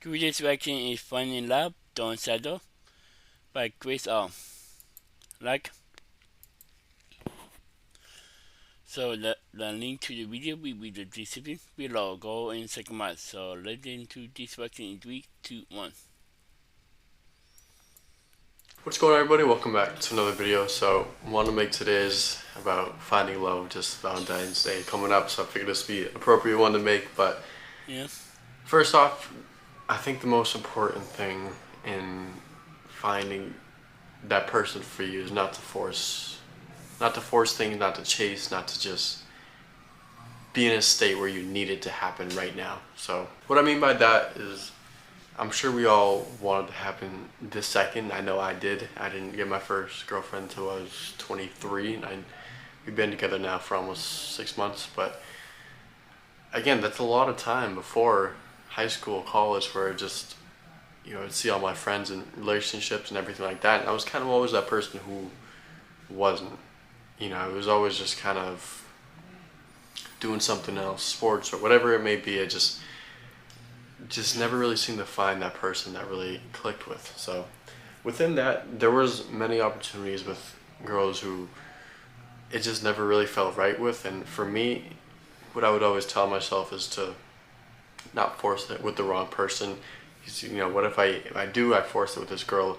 Today's vaccine is fun in lab, don't settle, by Chris R. Like, so the link to the video will be the description below. Go and check them out. So let's get into this vaccine in 3, 2, 1. What's going on, everybody? Welcome back to another video. So I want to make today's about finding love, just Valentine's Day coming up, so I figured this would be an appropriate one to make. But Yeah. first off, I think the most important thing in finding that person for you is not to force things, not to chase, not to just be in a state where you need it to happen right now. So what I mean by that is, I'm sure we all wanted to happen this second. I know I did. I didn't get my first girlfriend until I was 23, and we've been together now for almost 6 months. But again, that's a lot of time before high school, college, where just, I'd see all my friends in relationships and everything like that. And I was kind of always that person who wasn't. It was always just kind of doing something else, sports or whatever it may be. I just never really seemed to find that person that really clicked with. So within that, there was many opportunities with girls who it just never really felt right with. And for me, what I would always tell myself is to not force it with the wrong person. What if I force it with this girl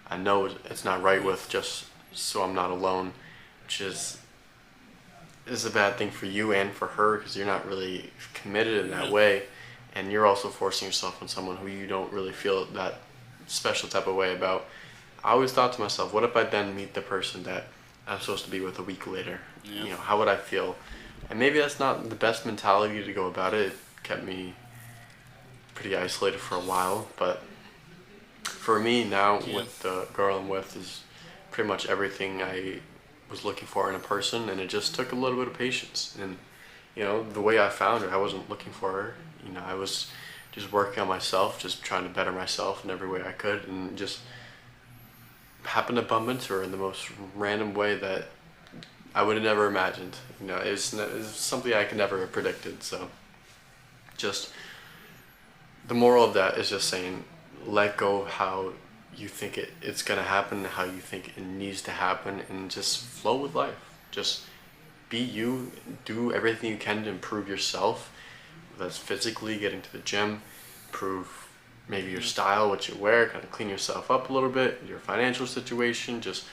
I know it's not right with, just so I'm not alone, which is a bad thing for you and for her, because you're not really committed in that way. And you're also forcing yourself on someone who you don't really feel that special type of way about. I always thought to myself, what if I then meet the person that I'm supposed to be with a week later? Yeah. How would I feel? And maybe that's not the best mentality to go about it. It kept me pretty isolated for a while. But for me now, with the girl I'm with, is pretty much everything I was looking for in a person. And it just took a little bit of patience. And the way I found her, I wasn't looking for her. I was just working on myself, just trying to better myself in every way I could, and just happened to bump into her in the most random way that I would have never imagined. It's something I could never have predicted. So just the moral of that is just saying, let go of how you think it's going to happen, how you think it needs to happen, and just flow with life. Just be you, do everything you can to improve yourself. That's physically getting to the gym, improve maybe your style, what you wear, kind of clean yourself up a little bit, your financial situation, just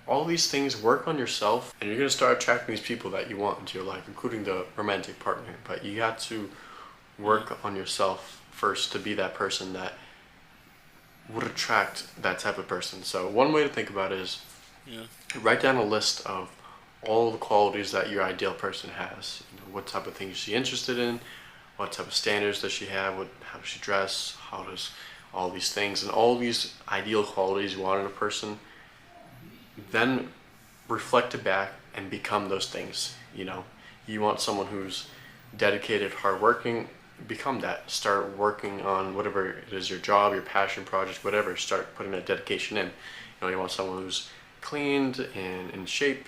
all these things. Work on yourself, and you're going to start attracting these people that you want into your life, including the romantic partner. But you got to work on yourself first to be that person that would attract that type of person. So one way to think about it is write down a list of all the qualities that your ideal person has. What type of things she's interested in, what type of standards does she have, how does she dress, how does all these things, and all these ideal qualities you want in a person. Then reflect it back and become those things. You want someone who's dedicated, hardworking. Become that. Start working on whatever it is, your job, your passion project, whatever. Start putting that dedication in. You want someone who's cleaned and in shape.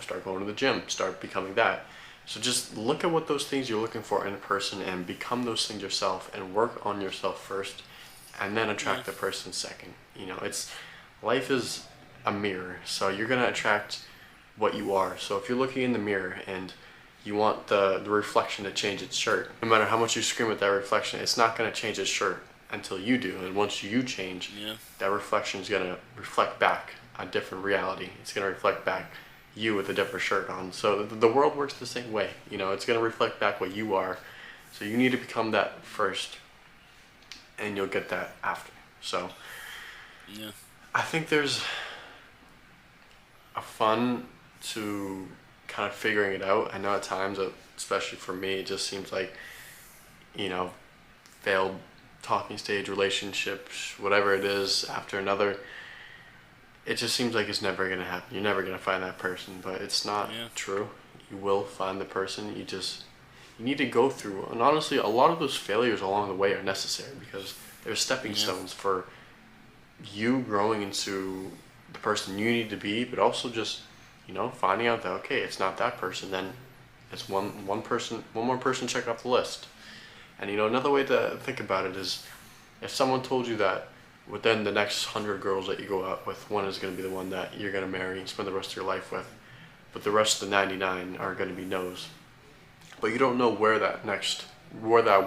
Start going to the gym. Start becoming that. So just look at what those things you're looking for in a person and become those things yourself, and work on yourself first, and then attract the person second. Life is a mirror, so you're gonna attract what you are. So if you're looking in the mirror and you want the reflection to change its shirt, no matter how much you scream at that reflection, it's not gonna change its shirt until you do. And once you change, that reflection is gonna reflect back a different reality. It's gonna reflect back you with a different shirt on. So the world works the same way. It's going to reflect back what you are. So you need to become that first, and you'll get that after. So I think there's a fun to kind of figuring it out. I know at times, especially for me, it just seems like, failed talking stage relationships, whatever it is, after another, it just seems like it's never going to happen. You're never going to find that person, but it's not true. You will find the person. You need to go through. And honestly, a lot of those failures along the way are necessary, because they're stepping stones for you growing into the person you need to be, but also just, finding out that, okay, it's not that person, then it's one more person check off the list. And another way to think about it is, If someone told you that within the next 100 girls that you go out with, one is going to be the one that you're going to marry and spend the rest of your life with, but the rest of the 99 are going to be no's. But you don't know where that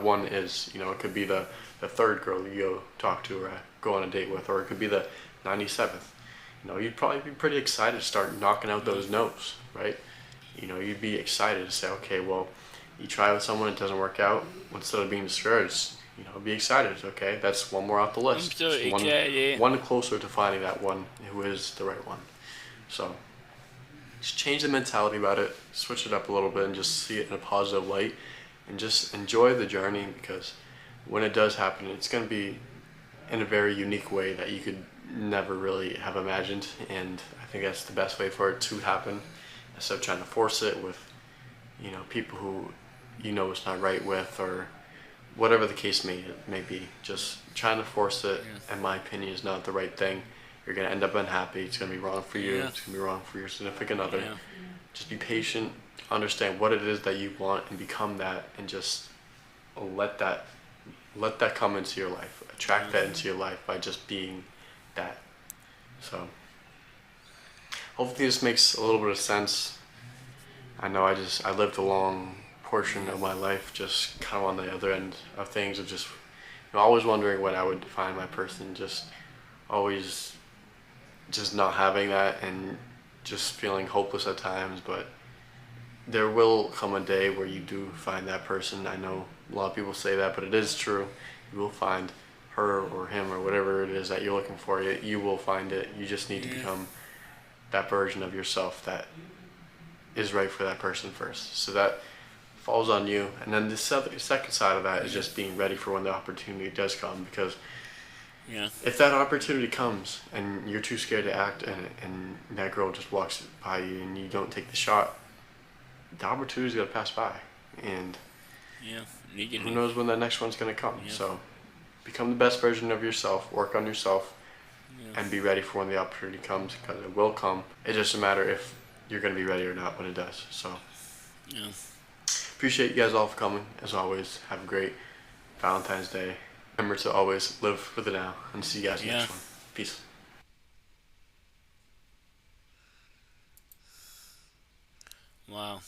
one is. You know, it could be the third girl you go talk to or go on a date with, or it could be the 97th. You know, you'd probably be pretty excited to start knocking out those no's, right? You know, you'd be excited to say, okay, well, you try with someone, it doesn't work out. Instead of being discouraged, you know, be excited. Okay, that's one more off the I'm list. so Just excited. one closer to finding that one who is the right one. So just change the mentality about it, switch it up a little bit, and just see it in a positive light, and just enjoy the journey, because when it does happen, it's going to be in a very unique way that you could never really have imagined. And I think that's the best way for it to happen, instead of trying to force it with, you know, people who you know it's not right with, or whatever the case may be. Just trying to force it, Yeah. in my opinion, is not the right thing. You're gonna end up unhappy. It's gonna be wrong for you. Yeah. It's gonna be wrong for your significant other. Yeah. Just be patient, understand what it is that you want, and become that, and just let that let that come into your life. Attract that into your life by just being that. So hopefully this makes a little bit of sense. I know I lived a long portion of my life just kind of on the other end of things, of just, you know, always wondering when I would find my person, just always just not having that, and just feeling hopeless at times. But there will come a day where you do find that person. I know a lot of people say that, but it is true. You will find her or him or whatever it is that you're looking for. You will find it. You just need to Yeah. become that version of yourself that is right for that person first. So that falls on you. And then the second side of that is Yeah. just being ready for when the opportunity does come. Because Yeah. if that opportunity comes and you're too scared to act, and that girl just walks by you and you don't take the shot, the opportunity's gonna pass by, and Yeah. who Legally. knows when that next one's gonna come. Yeah. So become the best version of yourself, work on yourself, Yeah. and be ready for when the opportunity comes, because it will come. It's just a matter if you're gonna be ready or not when it does. So Yeah. appreciate you guys all for coming. As always, have a great Valentine's Day. Remember to always live for the now, and see you guys Yeah. next one. Peace. Wow.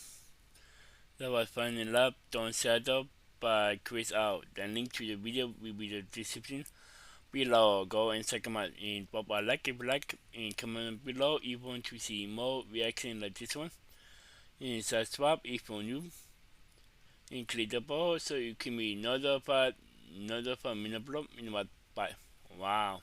That was fun and love. Don't Shoutout by Chris Out. The link to the video will be in the description below. Go and check them out. And pop a like if you like, and comment below if you want to see more reaction like this one. And subscribe if you're new. And click the bell so you can be notified when I upload. Bye. Wow.